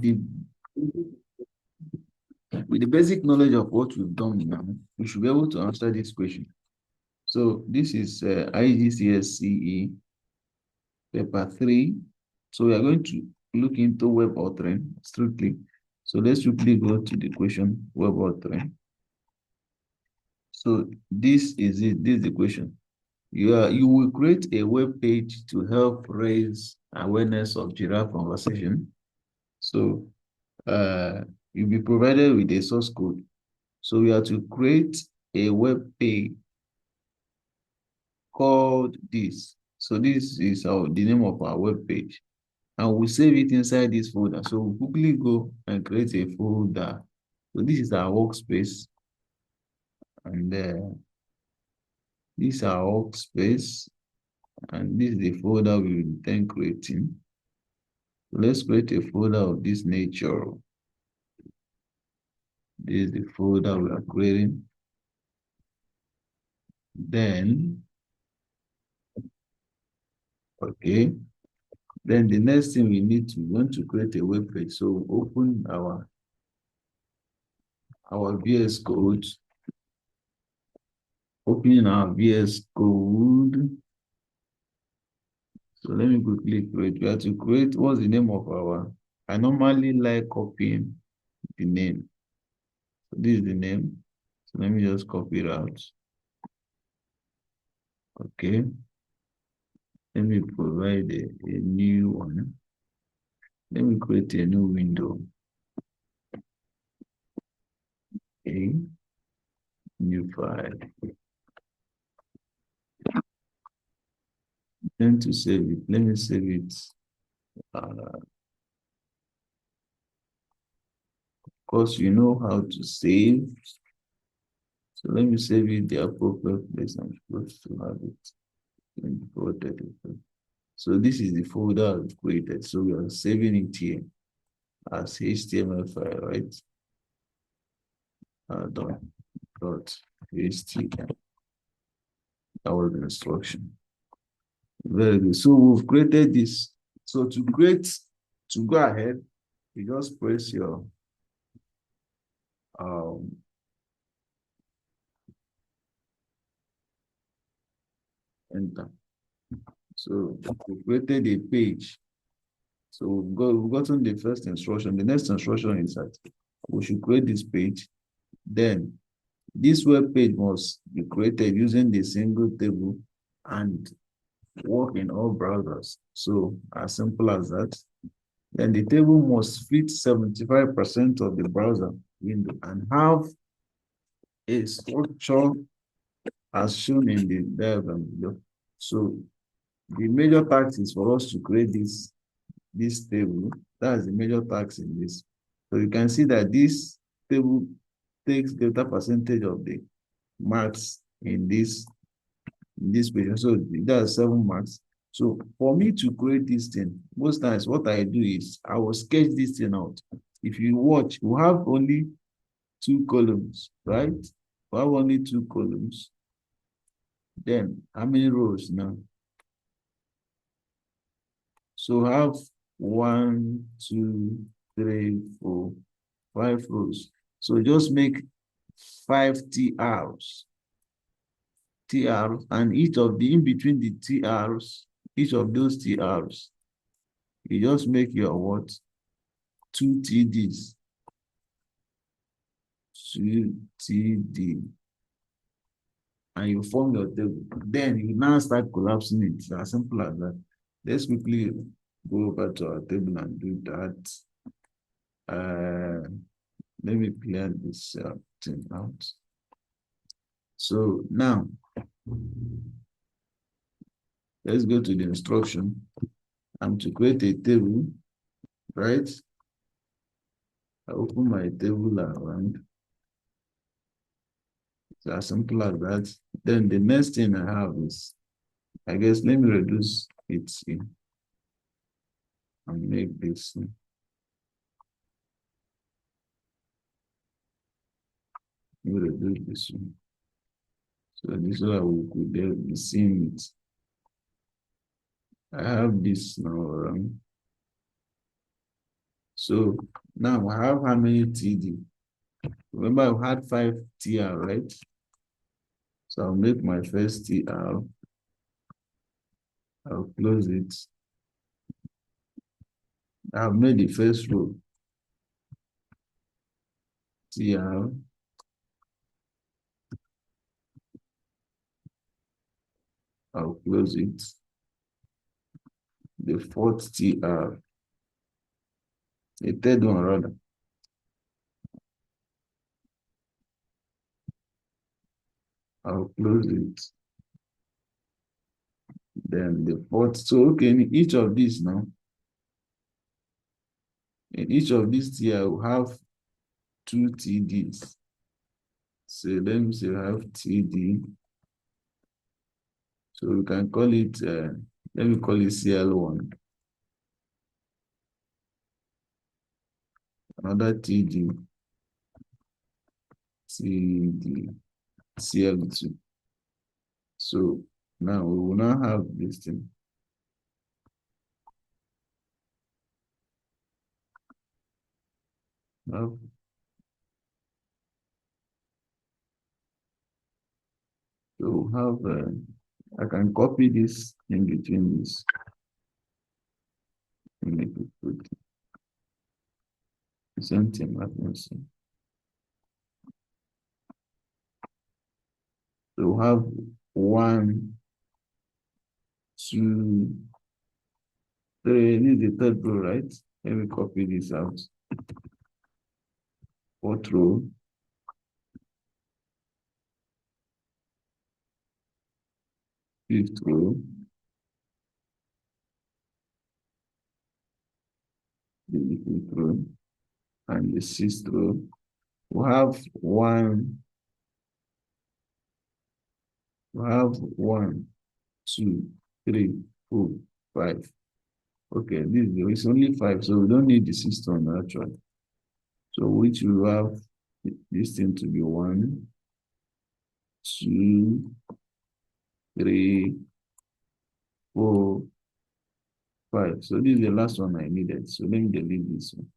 the with the basic knowledge of what we've done now, we should be able to answer this question. So this is IGCSE paper 3. So we are going to look into web authoring strictly. So let's quickly go to the question, web authoring. So this is it. This is the question. You will create a web page to help raise awareness of giraffe conversation. So you'll be provided with a source code. So we have to create a web page called this. So this is the name of our web page. And we save it inside this folder. So we'll quickly go and create a folder. So this is our workspace. And this is our workspace. And this is the folder we will then creating. So let's create a folder of this nature. This is the folder we are creating. Then, okay. Then the next thing we want to create a web page. So open our VS Code. Opening our VS Code. So let me quickly create. We have to create what's the name of I normally like copying the name. So this is the name. So let me just copy it out. Okay. Let me provide a new one. Let me create a new window. Okay. New file. Then to save it, let me save it. Of course, you know how to save. So let me save it the appropriate place I'm supposed to have it. So this is the folder I've created. So we are saving it here as HTML file, right? .html. That was the instruction. Very good. So we've created this. So to go ahead, you just press your enter. So we created a page. So we've gotten the first instruction. The next instruction is that we should create this page. Then this web page must be created using the single table and work in all browsers. So as simple as that. Then the table must fit 75% of the browser window and have a structure as shown in the diagram below. So the major task is for us to create this table. That's the major task in this. So you can see that this table takes greater percentage of the marks in this page. So that's 7 marks. So for me to create this thing, most times what I do is I will sketch this thing out. If you watch, we have only 2 columns, right? We have only 2 columns. Then how many rows now? So have 1, 2, 3, 4, 5 rows. So just make 5 TRs. And each of the in between the TRs, each of those TRs, you just make your what? 2 TDs. 2 TD. And you form your table. Then you now start collapsing it. It's as simple as that. Let's quickly go over to our table and do that. Let me clear this thing out. So now, let's go to the instruction. I'm to create a table, right? I open my table around. It's as simple as that. Then the next thing I have is, I guess, let me reduce it in and make this. Let me reduce this one. So this is how we could be seeing it. I have this now around. So now I have how many TD? Remember, I had 5 TR, right? So I'll make my first TR. I'll close it. I've made the first row. TR. I'll close it. The fourth TR. The third one, rather. I'll close it. Then the fourth. So, okay, in each of these now, in each of these TR, will have 2 TDs. So let me say I have TD. So we can call it, let me call it CL1. Another TD, TD, CL2. So now we will now have this thing. Now, so we have, I can copy this in between this and make it good. Same thing happens. So we have 1, 2, 3. This is the third row, right? Let me copy this out. Fourth row. Fifth row. The fifth row. And the sixth row. We have 1, 2, 3, 4, 5. Okay, it's only 5, so we don't need the sixth one actually. So which will have this thing to be 1, 2, 3, 4, 5. So this is the last one I needed. So let me delete this one.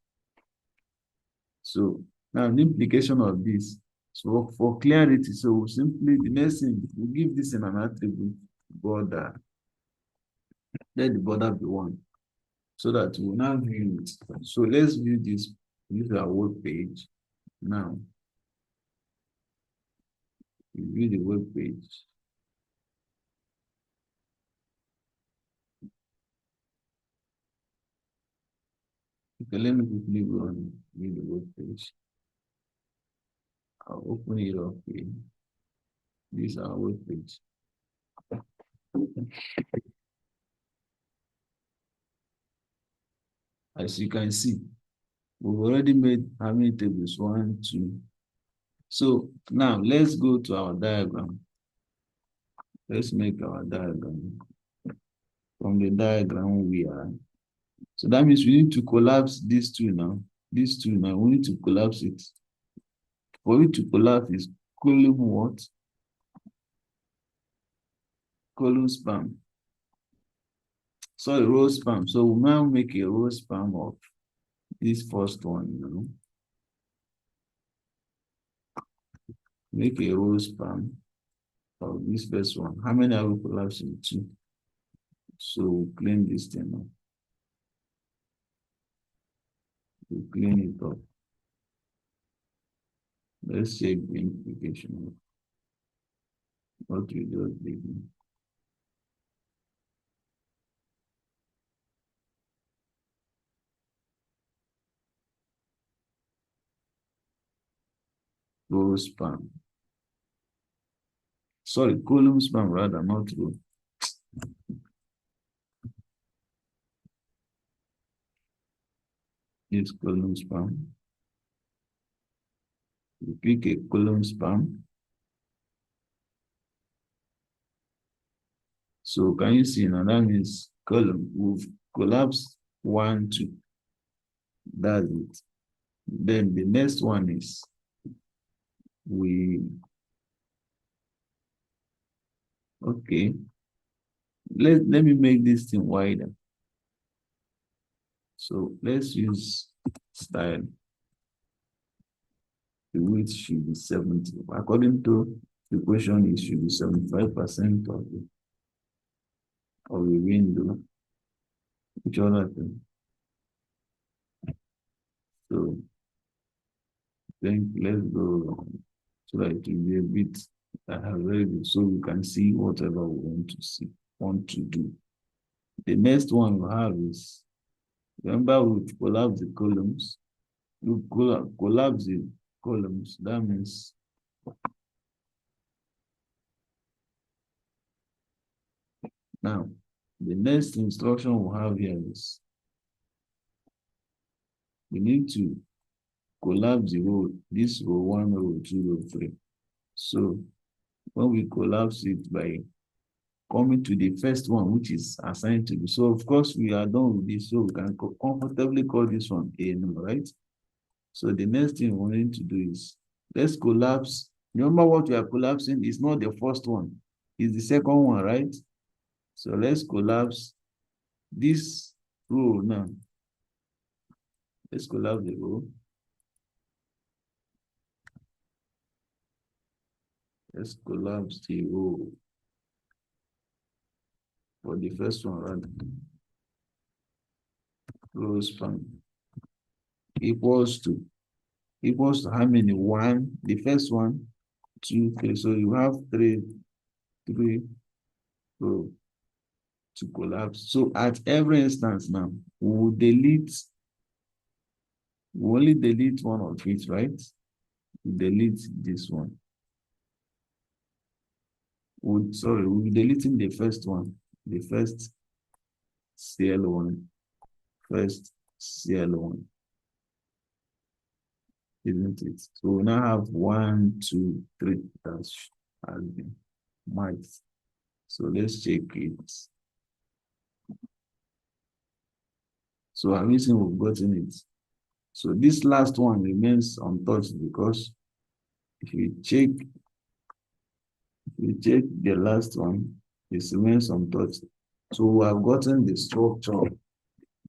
So now the implication of this. So for clarity, so simply the next thing, we give this in an attribute border. Let the border be 1. So that we'll now view it. So let's view this. This is our web page. Now, we view the web page. Okay, let me quickly go and view the web page. I'll open it up here. This is our web page. As you can see, we've already made how many tables? 1, 2. So now let's go to our diagram. Let's make our diagram. From the diagram we are. So that means we need to collapse these two now. These two now, we need to collapse it. For it to collapse is column what? Column span. Sorry, row span. So we'll now make a row span of this first one now. Make a row span of this first one. How many are we collapsing? 2. So we'll clean this thing now. We'll clean it up. Let's check the implication of what we just did. Row span. Sorry, column span rather, not row. This column span. We pick a column span. So can you see now? That means column. We've collapsed 1, 2. That's it. Then the next one is okay. Let me make this thing wider. So let's use style, the width should be 70. According to the question, it should be 75% of the window. Which other thing? So then let's go so that it will be a bit very good, so we can see whatever we want to do. The next one we have is, remember we collapse the columns. We collapse the columns. That means now the next instruction we have here is we need to collapse the row, this row 1, row 2, row 3. So when we collapse it by coming to the first one, which is assigned to be. So of course we are done with this, so we can comfortably call this one A number, right? So the next thing we need to do is, let's collapse. Remember what we are collapsing is not the first one, it's the second one, right? So let's collapse this row now. Let's collapse the row. Let's collapse the row for the first one, right? Row span equals to how many? 1, the first one, 2, 3. So you have three row to collapse. So at every instance now, we only delete one of it, right? We delete this one. We're deleting the first one, the first CL1, first CL1, isn't it? So we now have 1, 2, 3 that has been marked. So let's check it. So I'm using we've gotten it. So this last one remains untouched because if you check the last one, it remains untouched. So we have gotten the structure.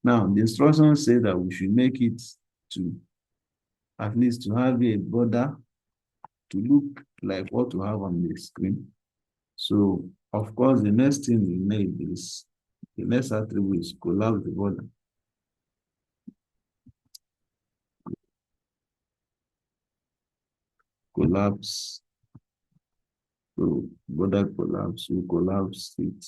Now the instructions say that we should make it to at least to have a border to look like what we have on the screen. So of course the next thing we need is the next attribute is collapse the border. Collapse. So border collapse, we collapse it.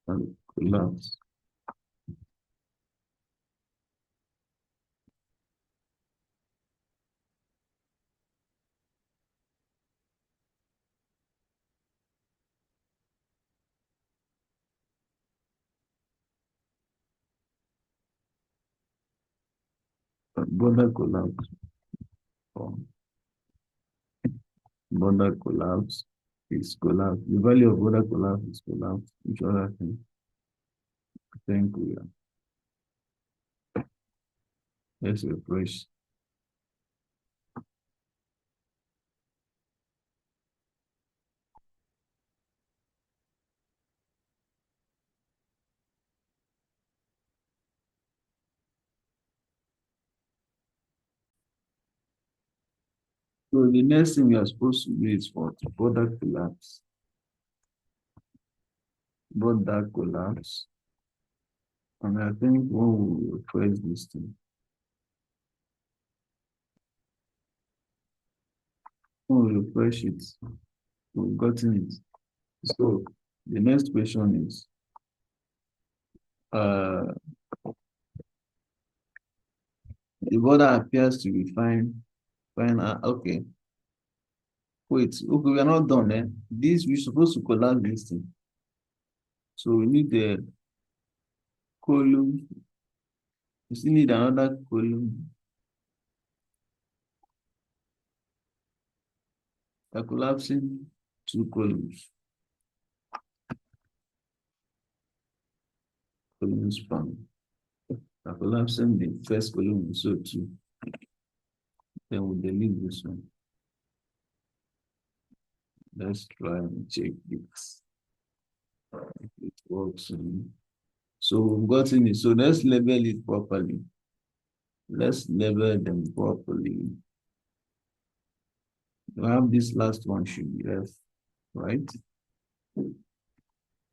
And collapse. Border collapse. Border collapse is collapse. The value of border collapse is collapse. Which other thing? I think we are. Let's refresh. So the next thing we are supposed to do is for border collapse. Border collapse. And I think when we refresh this thing, when we refresh it, we've gotten it. So the next question is, the border appears to be fine. Okay. Wait, okay, we are not done. This, we're supposed to collapse this thing. So we need the column. We still need another column. We're collapsing 2 columns. Column span. We're collapsing the first column, so 2. Then we delete this one. Let's try and check this. If it works. So we've gotten it. So let's label it properly. Let's label them properly. We have this last one should be F, right?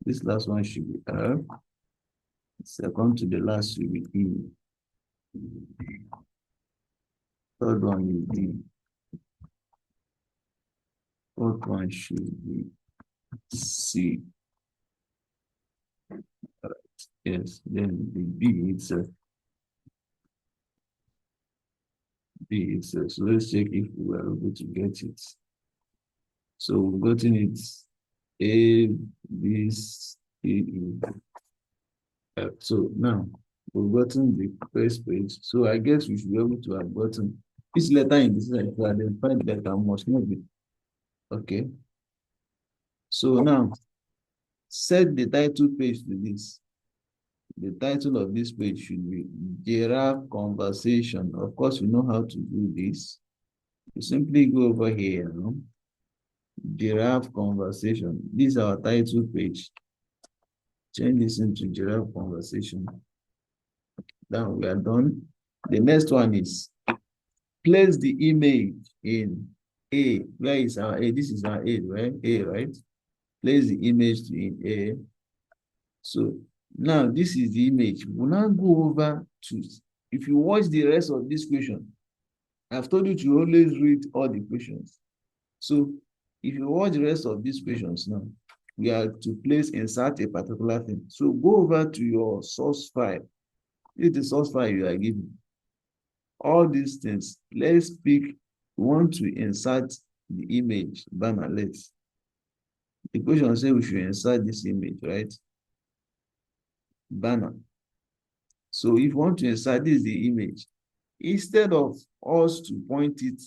This last one should be F. Second to the last should be E. Third one is D. Fourth one should be C. Right. Yes, then the B itself. B itself. So let's check if we are able to get it. So we've gotten it A, B, C, E, F. So now we've gotten the first page. So I guess we should be able to have gotten each letter in this letter to identify the letter must not be. Okay. So now set the title page to this. The title of this page should be Giraffe Conversation. Of course, we know how to do this. You simply go over here, no? Giraffe Conversation. This is our title page. Change this into Giraffe Conversation. Now we are done. The next one is place the image in A. Where is our A? This is our A, right? A, right? Place the image in A. So now this is the image. We'll now go over to, if you watch the rest of this question, I've told you to always read all the questions. So if you watch the rest of these questions now, we are to place insert a particular thing. So go over to your source file. This is the source file you are given. All these things, let's pick, we want to insert the image, banner, let's. The question says we should insert this image, right? Banner. So if you want to insert this, the image, instead of us to point it,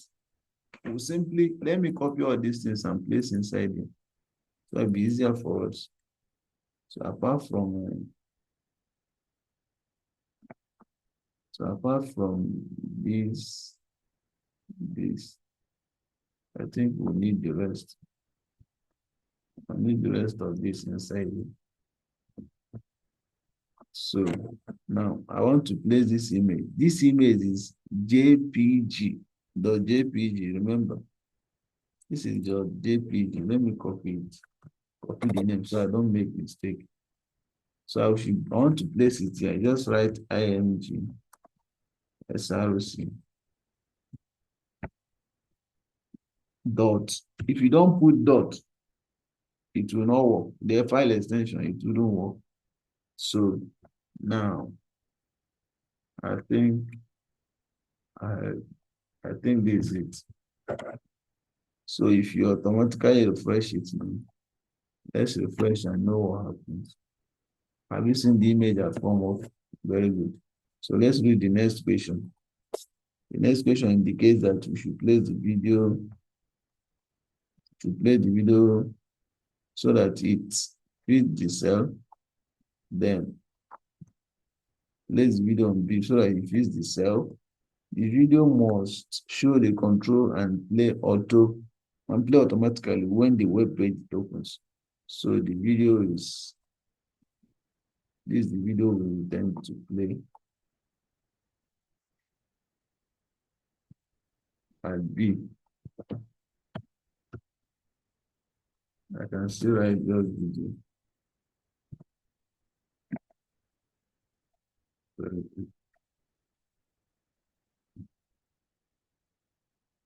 we'll simply, let me copy all these things and place inside it. So it'll be easier for us. So apart from this, I think we need the rest. I need the rest of this inside it. So now I want to place this image. This image is JPG. .jpg, remember? This is your JPG. Let me copy it. Copy the name so I don't make mistake. So I want to place it here. Just write IMG SRC dot. If you don't put dot, it will not work. The file extension, it wouldn't work. So now I think this is it. So if you automatically refresh it now, let's refresh and know what happens. Have you seen the image has come up? Very good. So let's read the next question. The next question indicates that we should play the video so that it fits the cell. Then place the video on B so that it fits the cell. The video must show the control and play automatically when the web page opens. So the video is, this is the video we intend to play. And B, I can still write just video.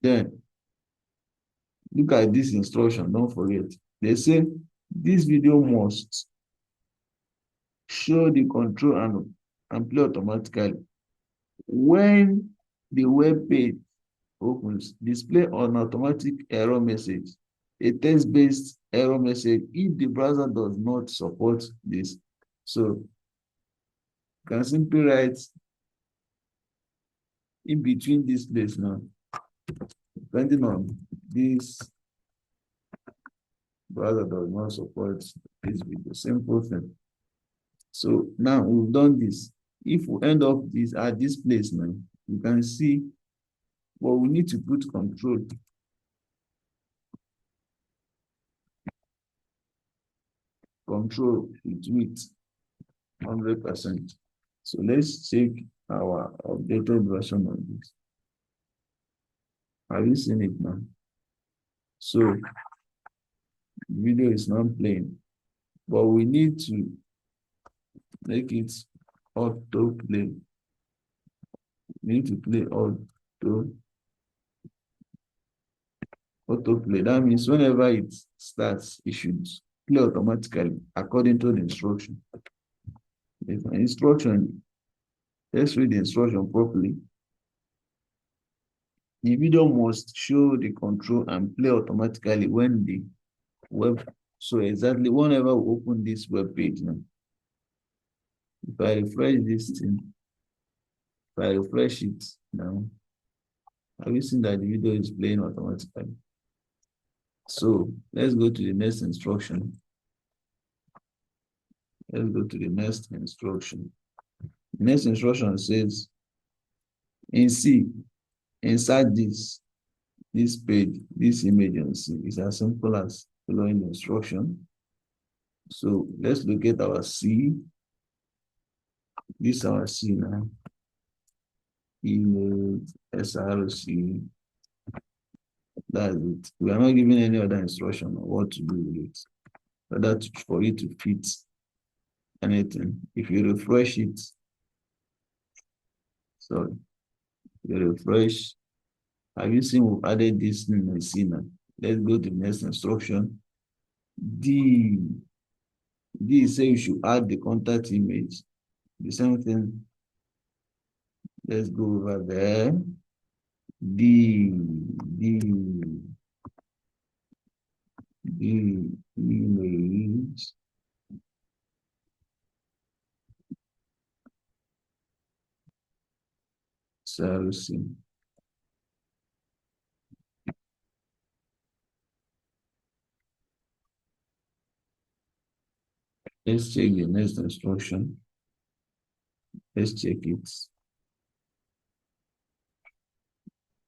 Then look at this instruction, don't forget. They say this video must show the control and play automatically. When the web page opens, display an automatic error message, a text-based error message if the browser does not support this. So you can simply write in between this place now, depending on this browser does not support this video. Simple thing. So now we've done this. If we end up at this place now, you can see what we need to put control. control with width 100%. So let's check our updated version of this. Have you seen it now? So video is not playing, but we need to make it autoplay. We need to play autoplay. That means whenever it starts, it should play automatically according to the instruction. If an instruction, let's read the instruction properly. The video must show the control and play automatically when the web. So exactly whenever we open this web page now, if I refresh this thing, if I refresh it now, have you seen that the video is playing automatically? So let's go to the next instruction. Let's go to the next instruction. The next instruction says, in C, inside this page, this image on C is as simple as following the instruction. So let's look at our C. This is our C now. Image, SRC. That's it. We are not giving any other instruction on what to do with it. But that's for you to fit anything. If you refresh it, sorry, you refresh. Have you seen we've added this in C now? Let's go to the next instruction. D say you should add the contact image. The same thing. Let's go over there. D image. Servicing. Let's check the next instruction. Let's check it.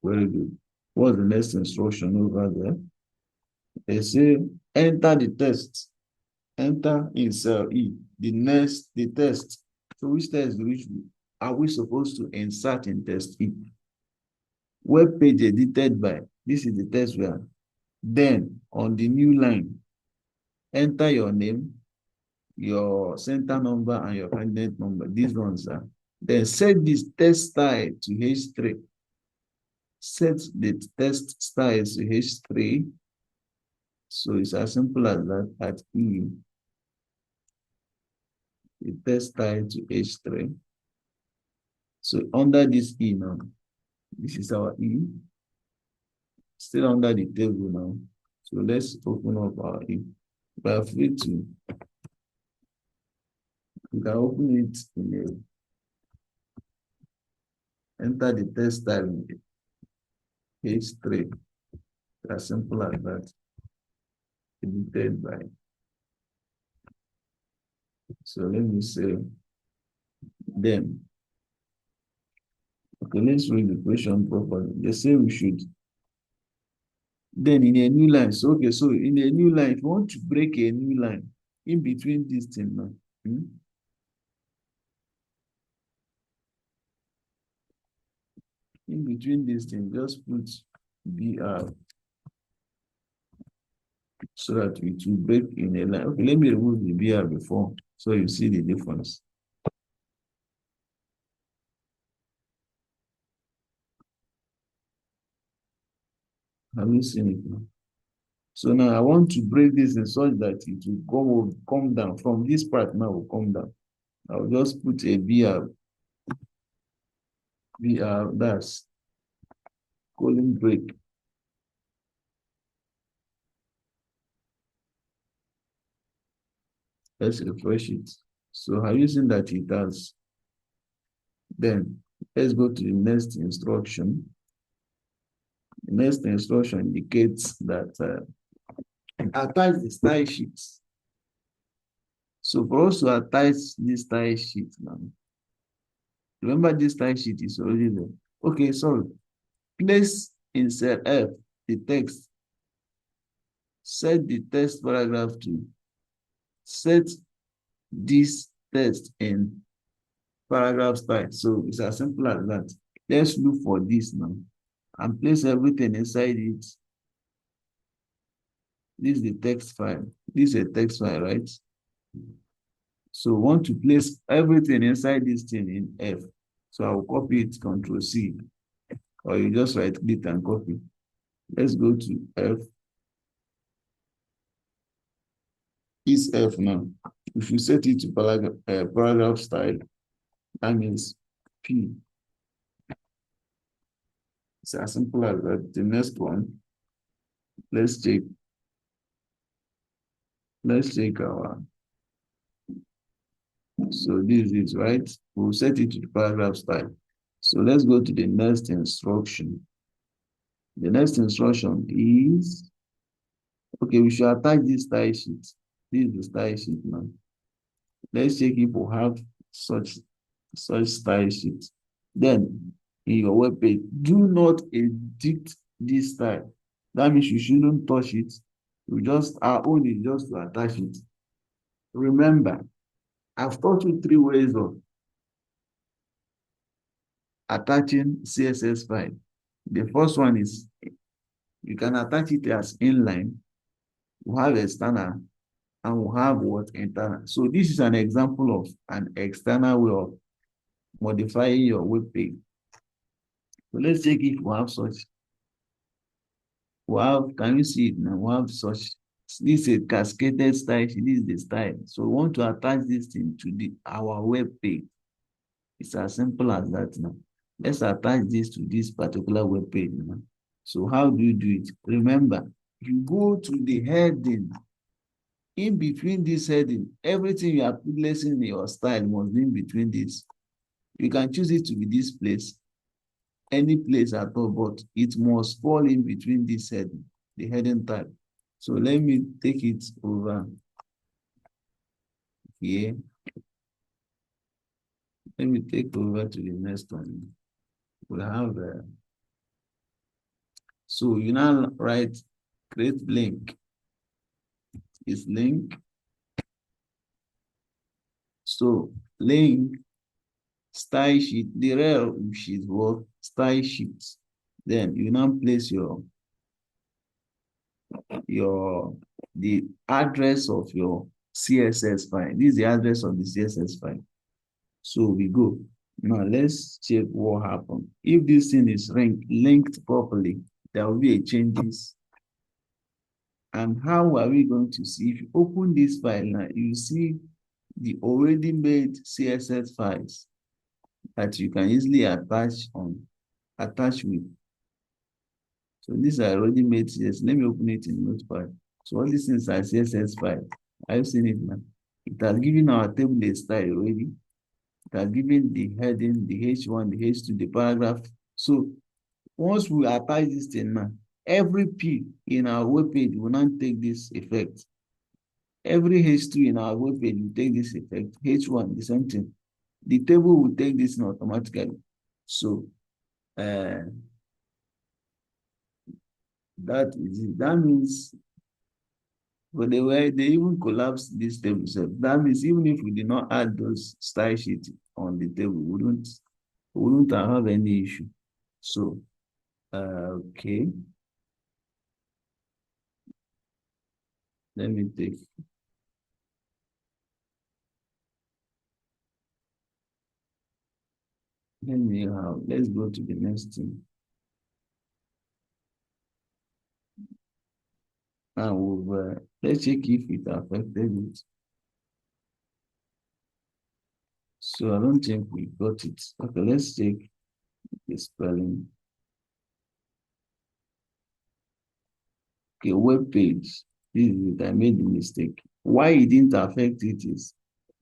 Very good. What's the next instruction over there? They say enter the text. Enter in cell E. The test. So which text are we supposed to insert in test E? Web page edited by. This is the test we are. Then on the new line, enter your name, your center number, and your candidate number. These ones are. Then set this test style to H3. Set the test style to H3. So it's as simple as that at E. The test style to H3. So under this E now, this is our E. Still under the table now. So let's open up our E. We are free to, we can open it in a, enter the test style in H3. As simple as that. Edited by. So let me say them. Okay, let's read the question properly. They say we should. Then in a new line. So okay, so in a new line, if you want to break a new line in between these things now. In between these things, just put BR so that it will break in a line. Okay, let me remove the BR before so you see the difference. Have you seen it now? So now I want to break this in such that it will come down. From this part now will come down. I'll just put a BR. That's colon break. Let's refresh it. So have you seen that it does? Then let's go to the next instruction. The next instruction indicates that attach the style sheets. So for us to attach this style sheet now, remember this style sheet is already there. Okay, sorry. Place in cell F the text. Set the text paragraph to set this text in paragraph style. So it's as simple as that. Let's look for this now and place everything inside it. This is the text file. This is a text file, right? So we want to place everything inside this thing in F. So I will copy it, Control C, or you just right click and copy. Let's go to F. It's F now. If you set it to paragraph style, that means P. It's as simple as that. The next one, let's check. Let's check our. So this is right. We'll set it to the paragraph style. So let's go to the next instruction. The next instruction is, okay, we should attach this style sheet. This is the style sheet now. Let's check if we have such style sheet. Then in your web page, do not edit this style. That means you shouldn't touch it. You just, our own is just to attach it. Remember, I've taught you 3 ways of attaching CSS file. The first one is you can attach it as inline. We have external and we have what internal. So this is an example of an external way of modifying your web page. So let's check if we have such. We have, can you see it now? We have such. This is a cascaded style. This is the style. So we want to attach this thing to our web page. It's as simple as that now. Let's attach this to this particular web page now. So how do you do it? Remember, you go to the heading. In between this heading, everything you are placing in your style must be in between this. You can choose it to be this place, any place at all, but it must fall in between this heading, the heading tag. So let me take it over here. Let me take over to the next one. We have, so you now write, create link. It's link. So link, style sheet, the rel sheet work, style sheets. Then you now place the address of your CSS file. This is the address of the CSS file. So we go. Now let's check what happened. If this thing is linked properly, there will be a changes. And how are we going to see? If you open this file now, you see the already made CSS files that you can easily attach with. So these are already made CSS. Let me open it in Notepad. So all these things are CSS files. I've seen it now. It has given our table a style already. It has given the heading, the H1, the H2, the paragraph. So once we attach this thing now, every P in our web page will not take this effect. Every H2 in our web page will take this effect. H1, the same thing. The table will take this automatically. So that is it. That means, but they even collapse this table. So that means even if we did not add those style sheets on the table, we wouldn't have any issue. So okay. Let me take. Let's go to the next thing. And let's check if it affected it. So I don't think we got it. Okay, let's check the spelling. Okay, web page. This is it. I made a mistake. Why it didn't affect it is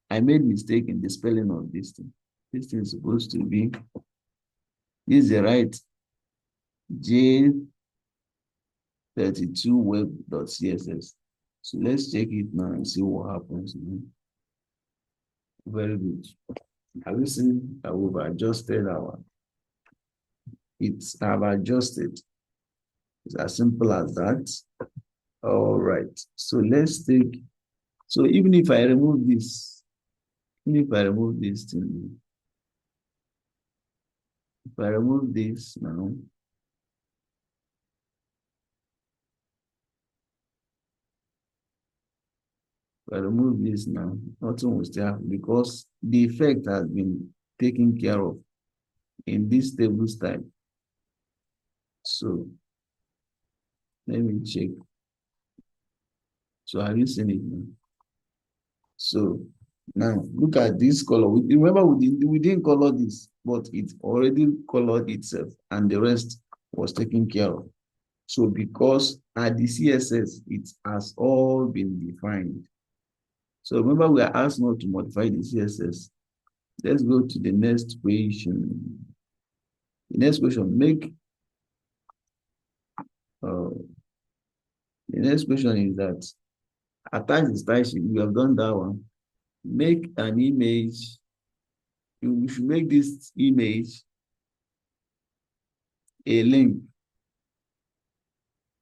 I made mistake in the spelling of this thing. This thing is supposed to be, this is the right J32web.css. So let's check it now and see what happens. Very good. Have you seen that we've adjusted I've adjusted. It's as simple as that. All right. So let's take So even if I remove this, even if I remove this thing, if I remove this now, if I remove this now, nothing will still happen because the effect has been taken care of in this table style. So let me check. So have you seen it now? So now look at this color. Remember we didn't color this, but it already colored itself and the rest was taken care of. So because at the CSS, it has all been defined. So remember we are asked not to modify the CSS. Let's go to the next question. The next question, uh, the next question is that attach the style sheet. We have done that one. Make an image. You should make this image a link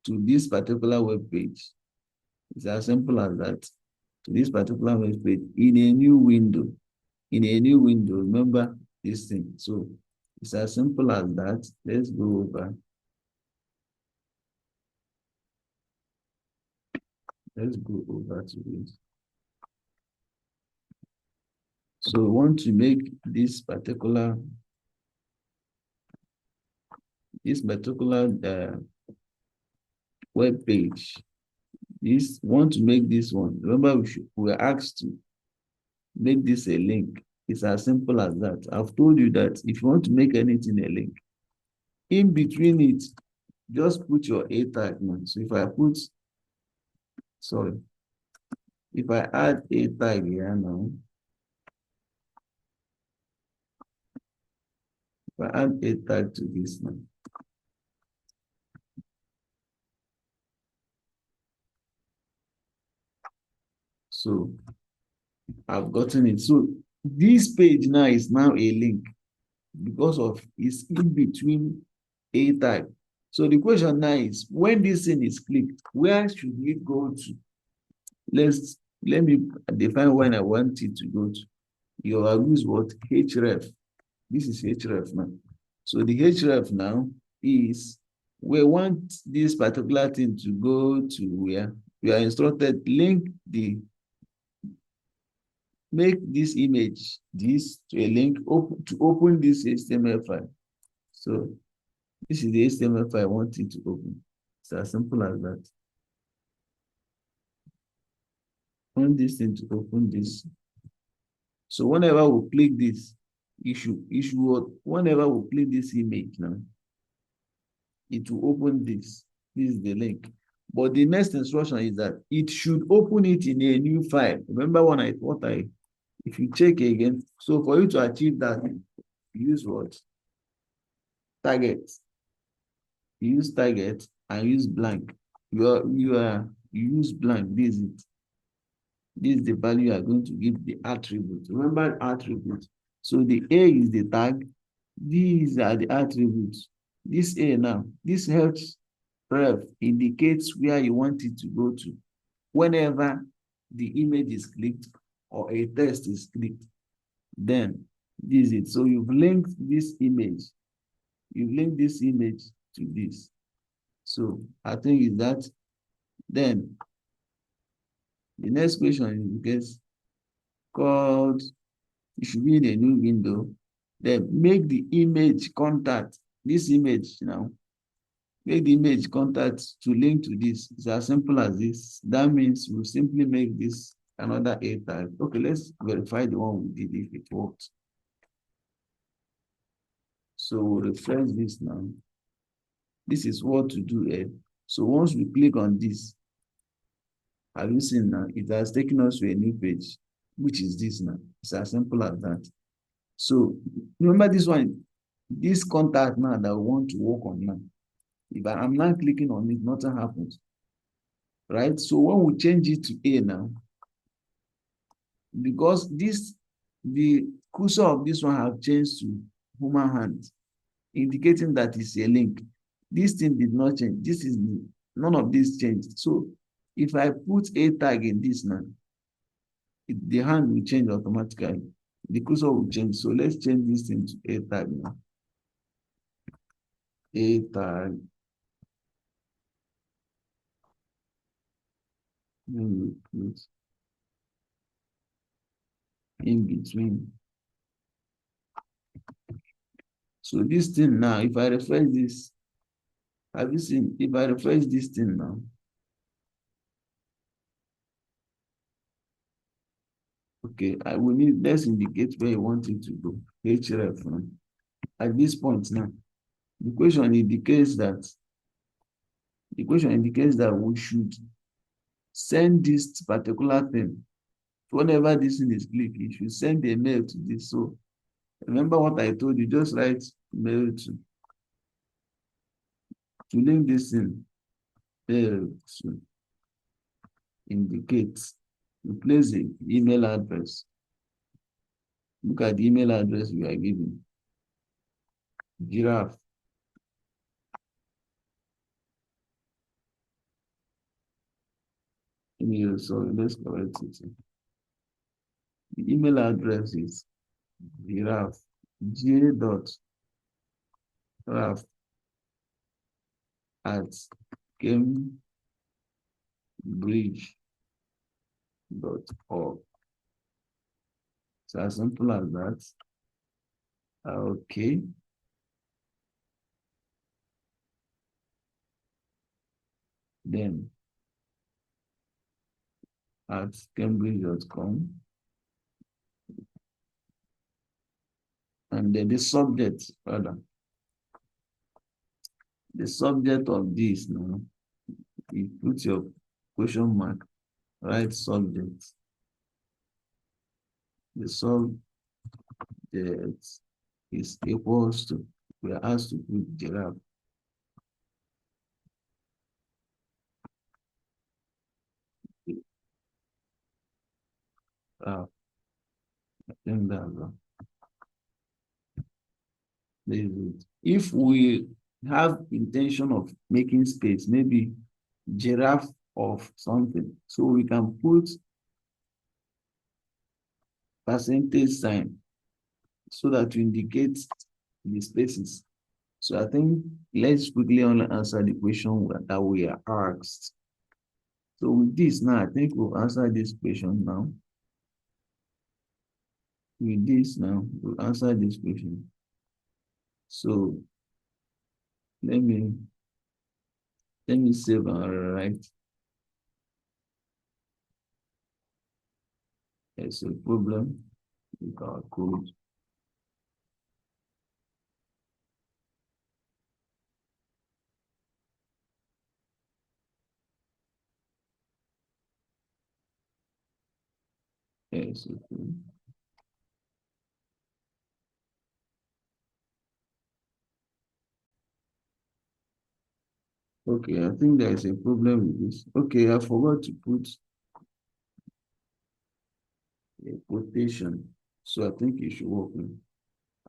to this particular web page. It's as simple as that. To this particular web page in a new window. In a new window, remember this thing. So it's as simple as that. Let's go over. Let's go over to this. So we want to make this particular web page. This want to make this one. Remember, we are asked to make this a link. It's as simple as that. I've told you that if you want to make anything a link, in between it, just put your A tag now. So if I add A tag here now, if I add A tag to this now, so I've gotten it. So this page now is now a link because of it's in between A tag. So the question now is, when this thing is clicked, where should we go to? Let me define when I want it to go to. You use what? Href. This is Href now. So the Href now is we want this particular thing to go to where we are instructed make this image this to a link to open this HTML file. So this is the HTML file I want it to open. It's as simple as that. I want this thing to open this. So whenever we click this, whenever we click this image now, it will open this. This is the link. But the next instruction is that it should open it in a new file. Remember if you check again, so for you to achieve that, use what? Target. You use target and use blank. You use blank. This is it. This is the value you are going to give the attribute. Remember attribute. So the A is the tag. These are the attributes. This A now, this helps ref indicates where you want it to go to. Whenever the image is clicked or a text is clicked, then this is it. So you've linked this image. You've linked this image to this. So I think is that. Then the next question is called, it should be in a new window. Then make the image contact. This image now, make the image contact to link to this. It's as simple as this. That means we'll simply make this another A tag. Okay, let's verify the one we did if it worked. So we'll refresh this now. This is what to do here. So once we click on this, have you seen now? It has taken us to a new page, which is this now. It's as simple as that. So remember this one, this contact now that we want to work on now. If I'm not clicking on it, nothing happens. Right? So when we change it to A now, because the cursor of this one have changed to human hand, indicating that it's a link. This thing did not change. None of this changed. So if I put A tag in this now, the hand will change automatically. The cursor will change. So let's change this thing to A tag now. A tag. Then we put in between. So this thing now, if I refresh this, have you seen? If I refresh this thing now, okay, I will need, let's indicate where you want it to go. Href now. At this point now, the question indicates that we should send this particular thing. Whenever this thing is clicked, you should send a mail to this. So remember what I told you, just write mail to link this in, to indicate, replace the email address. Look at the email address we are giving. Giraffe. So let's correct it. The email address is giraffe, j.raff at cambridge.org. It's as simple as that. Okay. Then at cambridge.com. And then the subject, rather. The subject of this now, you put your question mark, write subject. The subject is equals to, we are asked to put giraffe. I think that's it. If we have intention of making space, maybe giraffe of something, so we can put percentage sign so that to indicate the spaces. So I think let's quickly only answer the question that we are asked. So with this now, I think we'll answer this question now. With this now, we'll answer this question. So let me save and write. There's a problem with our code. Yes, okay. Okay, I think there is a problem with this. Okay, I forgot to put a quotation. So I think it should work now.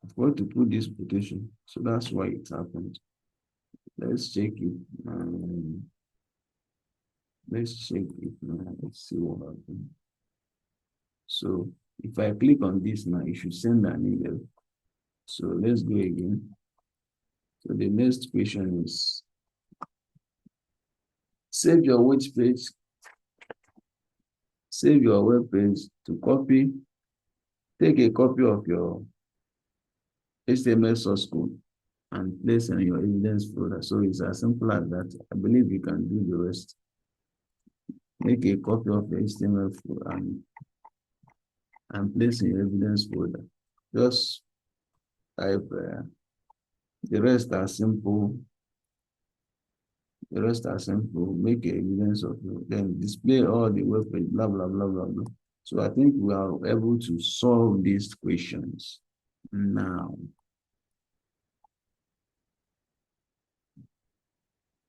I forgot to put this quotation. So that's why it happened. Let's check it. Let's check it now. Let's see what happened. So if I click on this now, it should send an email. So let's go again. So the next question is, save your web page. Save your web page to copy. Take a copy of your HTML source code and place in your evidence folder. So it's as simple as that. I believe you can do the rest. Make a copy of the HTML folder and place in your evidence folder. Just type, the rest are simple. The rest are simple. Make evidence of it. Then display all the web page, blah, blah, blah, blah, blah. So I think we are able to solve these questions now.